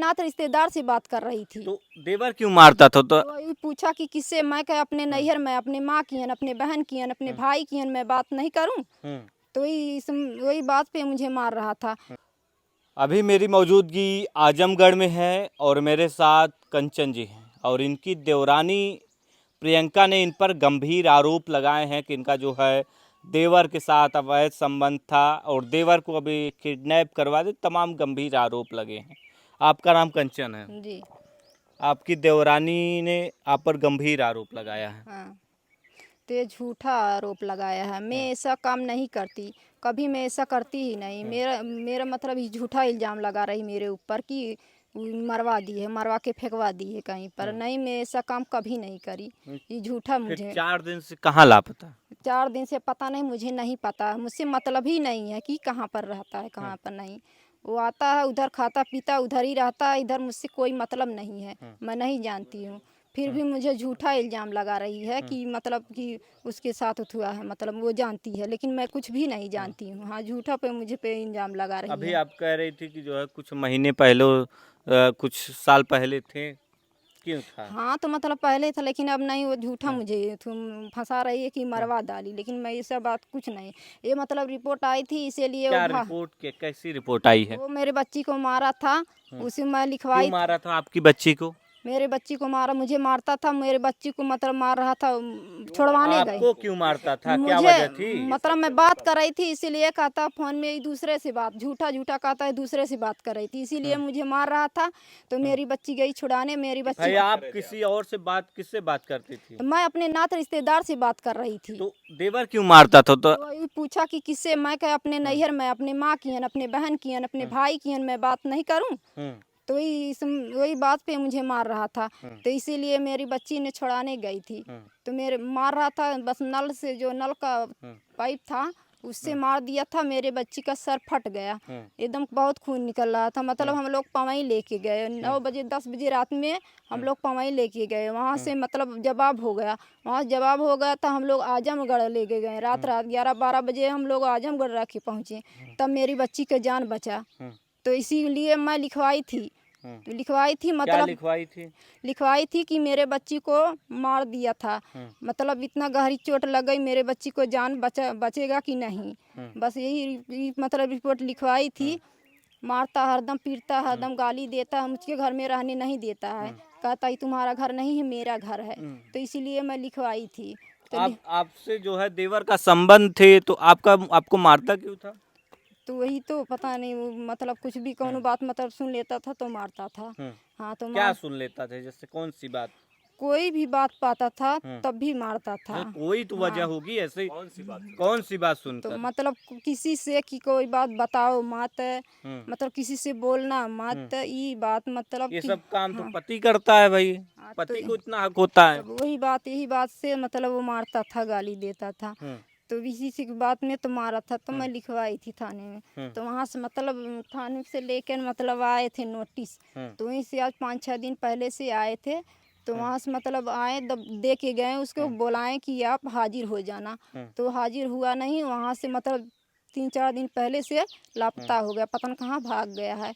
नात रिश्तेदार से बात कर रही थी। तो देवर क्यों मारता था? तो वही पूछा कि किससे, मैं कहा अपने नैहर में, अपने माँ की हन, अपने बहन की हन, अपने भाई की हन, मैं बात नहीं करूं। तो वही बात पे मुझे मार रहा था। अभी मेरी मौजूदगी आजमगढ़ में है और मेरे साथ कंचन जी हैं और इनकी देवरानी प्रियंका ने इन पर गंभीर आरोप लगाए हैं कि इनका जो है देवर के साथ अवैध संबंध था और देवर को अभी किडनैप करवा दे, तमाम गंभीर आरोप लगे हैं। आपका नाम कंचन है, जी आपकी देवरानी ने आप पर गंभीर आरोप लगाया है। हाँ, तो ये झूठा आरोप लगाया है। मैं ऐसा काम नहीं करती, कभी मैं ऐसा करती ही नहीं। मेरा मेरा मतलब ये झूठा इल्ज़ाम लगा रही मेरे ऊपर कि मरवा दी है, मरवा के फेंकवा दी है कहीं पर। नहीं, मैं ऐसा काम कभी नहीं करी। ये झूठा फिर मुझे 4 दिन से कहाँ लापता? 4 दिन से पता नहीं, मुझे नहीं पता, मुझसे मतलब ही नहीं है कि कहाँ पर रहता है कहाँ पर नहीं। वो आता है उधर, खाता पीता उधर ही रहता है, इधर मुझसे कोई मतलब नहीं है, मैं नहीं जानती हूँ। फिर भी मुझे झूठा इल्ज़ाम लगा रही है कि मतलब कि उसके साथ हुआ है, मतलब वो जानती है, लेकिन मैं कुछ भी नहीं जानती हूँ। हाँ, झूठा पे मुझे पे इल्ज़ाम लगा रही अभी है। आप कह रही थी कि जो है कुछ महीने पहले कुछ साल पहले थे, क्यों था? हाँ, तो मतलब पहले था, लेकिन अब नहीं। वो झूठा मुझे तुम फंसा रही है कि मरवा डाली, लेकिन मैं ये सब बात कुछ नहीं। ये मतलब रिपोर्ट आई थी, इसीलिए क्या रिपोर्ट के कैसी रिपोर्ट आई है? वो मेरे बच्ची को मारा था, उसे मैं क्यों लिखवाई। मारा था आपकी बच्ची को? मेरे बच्ची को मारा, मुझे मारता था, मेरे बच्ची को मतलब मार रहा था, छुड़वाने गए। आपको क्यों मारता था? क्या मुझे वजह थी? मतलब मैं बात कर रही थी, इसीलिए कहता फोन में एक दूसरे से बात, झूठा झूठा कहता है दूसरे से बात कर रही थी, इसीलिए मुझे मार रहा था। तो मेरी बच्ची गई छुड़ाने, मेरी बच्ची भाई आप किसी और से बात किससे बात करती थी? तो मैं अपने नात रिश्तेदार से बात कर रही थी। तो देवर क्यों मारता था? तो वही पूछा कि किससे, मैं कहा अपने नैहर में, अपने माँ की हन, अपने बहन की हन, अपने भाई की हन, मैं बात नहीं करूं। तो वही बात पे मुझे मार रहा था। तो इसीलिए मेरी बच्ची ने छुड़ाने गई थी। तो मेरे मार रहा था, बस नल से, जो नल का पाइप था उससे मार दिया था। मेरे बच्ची का सर फट गया, एकदम बहुत खून निकल रहा था। मतलब हम लोग पवई लेके गए 9 बजे 10 बजे रात में, हम लोग पवई लेके गए। वहाँ से मतलब जवाब हो गया, वहाँ जवाब हो गया तो हम लोग आजमगढ़ लेके गए। रात 11-12 बजे हम लोग आजमगढ़ रख के पहुँचे, तब मेरी बच्ची का जान बचा। तो इसीलिए मैं लिखवाई थी, क्या मतलब लिखवाई थी कि मेरे बच्ची को मार दिया था। मतलब इतना गहरी चोट लग गई, मेरे बच्ची को जान बचेगा कि नहीं, बस यही मतलब रिपोर्ट लिखवाई थी। मारता हरदम, पीटता हरदम, गाली देता है, मुझके घर में रहने नहीं देता है, कहता है तुम्हारा घर नहीं है, मेरा घर है। तो इसीलिए मैं लिखवाई थी। तो आपसे जो है देवर का संबंध थे, तो आपको मारता क्यों था? तो वही तो पता नहीं, वो मतलब कुछ भी कौनो बात मतलब सुन लेता था तो मारता था। हाँ, तो क्या सुन लेता था? जैसे कौन सी बात? कोई भी बात पाता था तब भी मारता था। कोई तो वजह होगी ऐसे। कौन सी बात तो सुनकर? मतलब किसी से कि कोई बात बताओ मत, मतलब किसी से बोलना मत, ये बात मतलब ये कि सब काम तो हाँ। पति करता है भाई, हाँ, तो पति को इतना हक होता है। तब वही बात, यही बात से मतलब वो मारता था, गाली देता था। तो इसी सी बात में तो मारा था। तो मैं लिखवाई थी थाने में। तो वहाँ से मतलब थाने से लेकर मतलब आए थे नोटिस। तो वहीं से आज 5-6 दिन पहले से आए थे। तो वहाँ से मतलब आए, दे के गए, उसको बुलाएं कि आप हाजिर हो जाना। तो हाजिर हुआ नहीं, वहाँ से मतलब 3-4 दिन पहले से लापता हो गया, पता न कहाँ भाग गया है।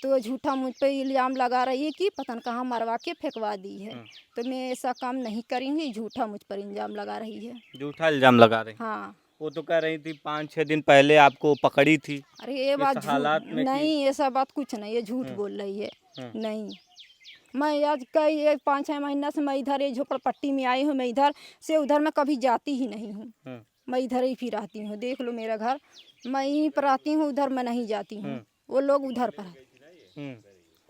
तो झूठा मुझ पे इल्ज़ाम लगा रही है कि पता न कहाँ मरवा के फेंकवा दी है। तो मैं ऐसा काम नहीं करूँगी, झूठा मुझ पर इल्ज़ाम लगा रही है। झूठा इल्जाम लगा रहे। हाँ, वो तो कह रही थी 5-6 दिन पहले आपको पकड़ी थी अरे ये बात इस झूठ हालात में कि नहीं, ऐसा बात कुछ नहीं, ये झूठ बोल रही है। नहीं, मैं आज कई ये 5-6 महीना से मैं इधर ये झोपड़पट्टी में आई हूँ। मैं इधर से उधर मैं कभी जाती ही नहीं हूँ, मैं इधर ही फिर रहती हूँ। देख लो मेरा घर, मैं यहीं पर आती हूँ, उधर मैं नहीं जाती हूँ। वो लोग उधर पर है।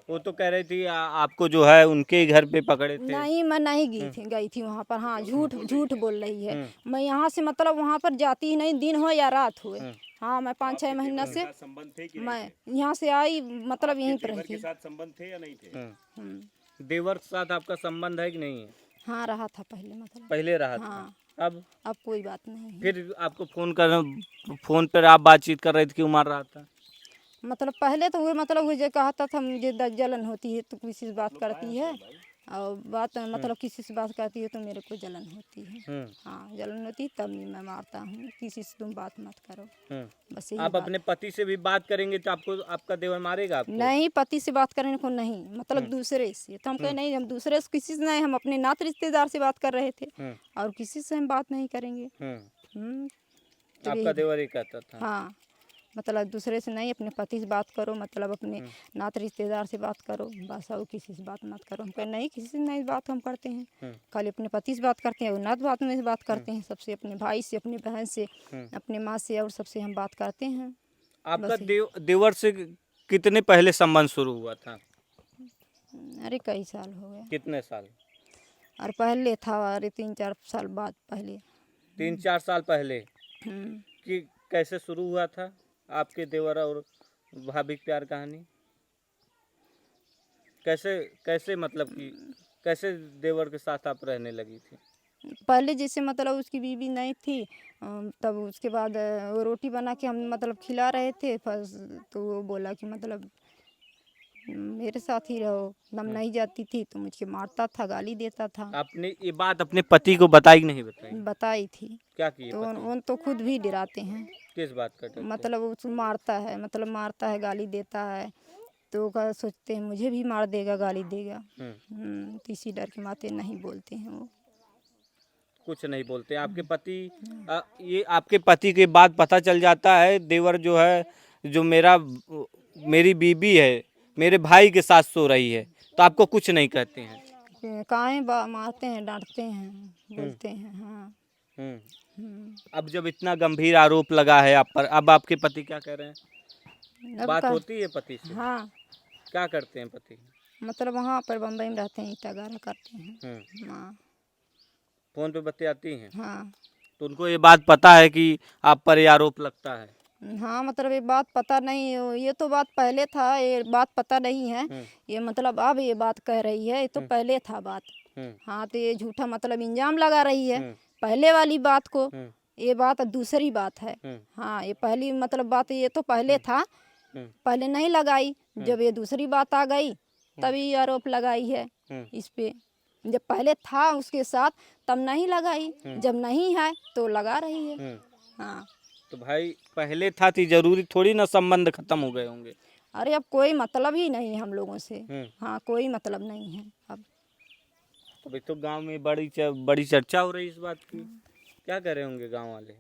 वो तो कह रही थी आपको जो है उनके ही घर पे पकड़े थे। नहीं, मैं नहीं गई थी वहाँ पर। हाँ, झूठ झूठ बोल रही है। मैं यहाँ से मतलब वहाँ पर जाती ही नहीं, दिन हो या रात हो। हाँ, मैं 5-6 महीना से मैं यहाँ से आई, मतलब यहीं पर रहती। संबंध थे या नहीं थे? देवर के साथ आपका संबंध है कि नहीं है? हाँ, रहा था पहले मतलब। पहले रहा था। हाँ, अब कोई बात नहीं है। फिर आपको फोन पर आप बातचीत कर रहे थे, क्यों मार रहा था? मतलब पहले तो वो मतलब वो जो कहता था मुझे जलन होती है तो किसी से बात करती है। और बात मतलब किसी से बात करती है तो मेरे को जलन होती है। हाँ, जलन होती है तब नहीं मैं मारता हूँ, किसी से तुम बात मत करो, बस यही आप बात। अपने पति से भी बात करेंगे तो आपको आपका देवर मारेगा आपको? नहीं, पति से बात करने को नहीं, मतलब दूसरे से। तो हम कहे नहीं, हम दूसरे से किसी से नहीं, हम अपने नाते रिश्तेदार से बात कर रहे थे और किसी से हम बात नहीं करेंगे। तो आपका देवर ही कहता था? हाँ, मतलब दूसरे से नहीं, अपने पति से बात करो, मतलब अपने नाते रिश्तेदार से बात करो, बस और किसी से बात मत करो। हम कहे नहीं, किसी से नहीं बात हम करते हैं, खाली अपने पति से बात करते हैं और नात बात में बात करते हैं सबसे, अपने भाई से, अपने बहन से, अपने माँ से और सबसे हम बात करते हैं। आपका देवर से कितने पहले संबंध शुरू हुआ था? अरे कई साल हो गए। कितने साल? और पहले था, अरे 3-4 साल बाद पहले। 3-4 साल पहले कि कैसे शुरू हुआ था आपके देवर और भाभी की प्यार कहानी? कैसे कैसे मतलब कि कैसे देवर के साथ आप रहने लगी थी? पहले जैसे मतलब उसकी बीवी नहीं थी, तब उसके बाद वो रोटी बना के हम मतलब खिला रहे थे फर्स्ट, तो वो बोला कि मतलब मेरे साथ ही रहो। दम नहीं जाती थी तो मुझे मारता था, गाली देता था। आपने ये बात अपने पति को बताई कि नहीं बताई? बताई थी। क्या किए तो पति? उन तो खुद भी डराते हैं, किस बात का डर? मतलब उसको मारता है, मतलब मारता है, गाली देता है, तो का सोचते हैं मुझे भी मार देगा, गाली देगा। तो इसी डर के मारे नहीं बोलते हैं वो। कुछ नहीं बोलते आपके पति? ये आपके पति के बाद पता चल जाता है देवर जो है, जो मेरी बीबी है मेरे भाई के साथ सो रही है, तो आपको कुछ नहीं कहते हैं? काहे मारते हैं, डांटते हैं, बोलते हैं। हाँ। अब जब इतना गंभीर आरोप लगा है आप पर, अब आपके पति क्या कह रहे हैं? अब बात होती है पति से? हाँ, क्या करते हैं पति? मतलब वहाँ पर बम्बई में रहते हैं, ईटा गारा करते हैं। हाँ। फोन पे बतियाती हैं? हाँ। तो उनको ये बात पता है कि आप पर ये आरोप लगता है? हाँ, मतलब ये बात पता नहीं, ये तो बात पहले था, ये बात पता नहीं है। ये मतलब अब ये बात कह रही है, ये तो पहले था बात। हाँ, तो ये झूठा मतलब इल्जाम लगा रही है पहले वाली बात को। ये बात दूसरी बात है। हाँ, ये पहली मतलब बात ये तो पहले था, पहले नहीं लगाई, जब ये दूसरी बात आ गई तभी आरोप लगाई है इस पे। जब पहले था उसके साथ तब नहीं लगाई, जब नहीं है तो लगा रही है। हाँ। तो भाई पहले था तो जरूरी थोड़ी ना संबंध खत्म हो गए होंगे? अरे अब कोई मतलब ही नहीं है हम लोगों से। हाँ, कोई मतलब नहीं है अब। अभी तो गांव में बड़ी चर्चा हो रही है इस बात की, क्या कह रहे होंगे गांव वाले?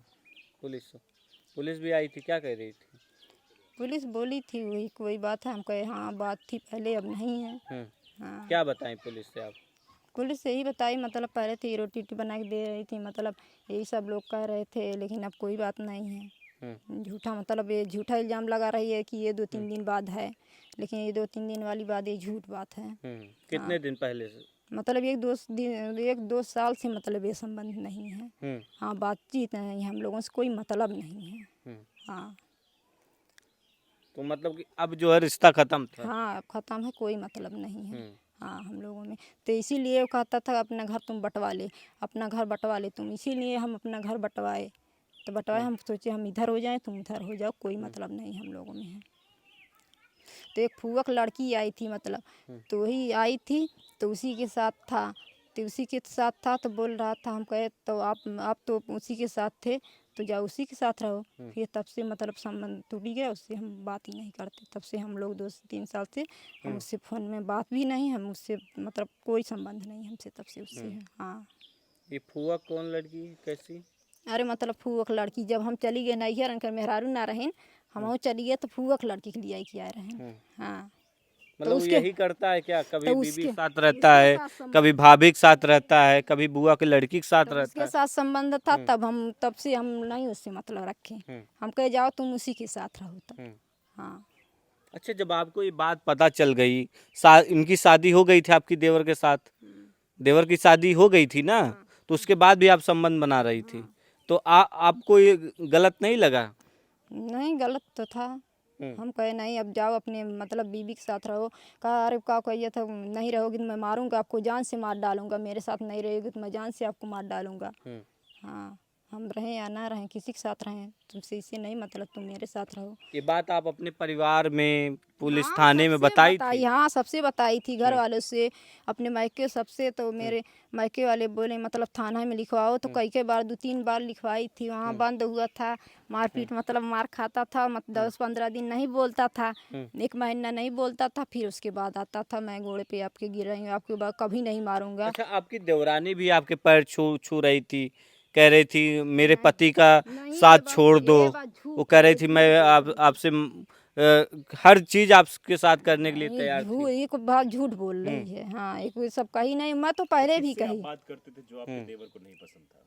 पुलिस भी आई थी, क्या कह रही थी? पुलिस बोली थी वही कोई बात है, हम कहे हाँ बात थी पहले, अब नहीं है। हाँ। क्या बताएं पुलिस से आप? पुलिस यही बताई, मतलब पहले थी रोटी बना के दे रही थी, मतलब यही सब लोग कह रहे थे, लेकिन अब कोई बात नहीं है। झूठा मतलब ये झूठा इल्ज़ाम लगा रही है कि ये 2-3 दिन बाद है, लेकिन ये 2-3 दिन वाली बात ये झूठ बात है। कितने दिन पहले से? मतलब 1-2 साल से मतलब ये संबंध नहीं है। हाँ, बातचीत नहीं है, हम लोगों से कोई मतलब नहीं है। हाँ। तो मतलब कि अब जो है रिश्ता खत्म था? हाँ, अब खत्म है, कोई मतलब नहीं है। हाँ, हम लोगों में तो इसीलिए वो कहता था अपना घर तुम बंटवा ले, अपना घर बंटवा ले तुम, इसीलिए हम अपना घर बंटवाए। तो बंटवाए, हम सोचे हम इधर हो जाएं, तुम उधर हो जाओ, कोई मतलब नहीं हम लोगों में है। तो एक फूवक लड़की आई थी, मतलब तो वही आई थी, तो उसी के साथ था, तो उसी के साथ था तो बोल रहा था, हम कहे तो आप तो उसी के साथ थे तो जाओ उसी के साथ रहो। फिर तब से मतलब संबंध टूट गया, उससे हम बात ही नहीं करते। तब से हम लोग 2-3 साल से हम उससे फ़ोन में बात भी नहीं, हम उससे मतलब कोई संबंध नहीं हमसे तब से उससे। हाँ। ये फुआ कौन लड़की कैसी? अरे मतलब फूवक लड़की, जब हम चली गए नैहर अंकर मेहरारू ना रहें, हम चली गए तो फूवक लड़की के लिए आई कि आए रहें। हाँ। मतलब वो यही करता है क्या? कभी तो बीबी के उसके साथ रहता है, कभी भाभी के साथ रहता है, कभी बुआ की लड़की के साथ रहता उसके है? साथ संबंध था, तब से हम नहीं उससे मतलब रखे। हम कहे जाओ तुम उसी के साथ रहो तब। हाँ। अच्छा, जब आपको ये बात पता चल गई, इनकी शादी हो गई थी आपकी देवर के साथ? देवर की शादी हो गई थी ना, तो उसके बाद भी आप संबंध बना रही थी, तो आपको ये गलत नहीं लगा? नहीं, गलत तो था। हम कहे नहीं, अब जाओ अपने मतलब बीबी के साथ रहो। कहा अरे का कहिए था, नहीं रहोगी तो मैं मारूंगा आपको, जान से मार डालूंगा, मेरे साथ नहीं रहेगी तो मैं जान से आपको मार डालूंगा। हाँ। हम रहें या ना रहें, किसी के साथ रहें, तुमसे इसे नहीं मतलब, तुम मेरे साथ रहो। ये बात आप अपने परिवार में, पुलिस हाँ, थाने में सबसे बताई थी? हाँ, सबसे बताई थी, घर वालों से, अपने मायके सबसे। तो मेरे मायके वाले बोले मतलब थाना में लिखवाओ, तो कई बार 2-3 बार लिखवाई थी, वहाँ बंद हुआ था। मारपीट मतलब मार खाता था, 10-15 दिन नहीं बोलता था, 1 महीना नहीं बोलता था, फिर उसके बाद आता था, मैं घोड़े पे आपके गिर रही हूँ, आपके बाद कभी नहीं मारूंगा। अच्छा, आपकी देवरानी भी आपके पैर छू छू रही थी, कह रही थी मेरे पति का नहीं, साथ छोड़ दो। ये बात वो झूठ कह रही है, थी मैं आपसे हर चीज आपके साथ करने के लिए नहीं, तैयार थी। एक बात झूठ बोल रही है। हाँ, एक वो सब कही नहीं, मैं तो पहले भी किससे आप कही, बात करते थे जो आपके देवर को नहीं पसंद था?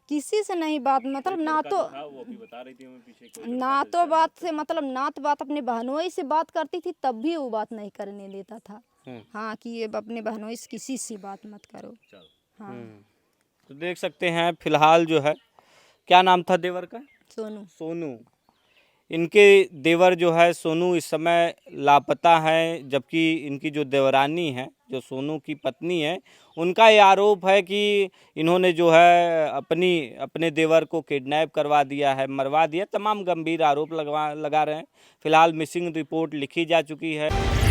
किसी से नहीं बात, मतलब ना लड़का तो था, वो अभी बता रही थी हमें पीछे कोई ना लड़का था तो जिससे आप बात से मतलब ना तो बात अपने बहनोई से बात करती थी, तब भी वो बात नहीं करने देता था। हाँ, कि ये अपने बहनोई से किसी से बात मत करो। चल। हाँ, तो देख सकते हैं फिलहाल जो है, क्या नाम था देवर का? सोनू। सोनू। इनके देवर जो है सोनू इस समय लापता हैं, जबकि इनकी जो देवरानी है, जो सोनू की पत्नी है, उनका ये आरोप है कि इन्होंने जो है अपने देवर को किडनैप करवा दिया है, मरवा दिया। तमाम गंभीर आरोप लगा रहे हैं। फिलहाल मिसिंग रिपोर्ट लिखी जा चुकी है।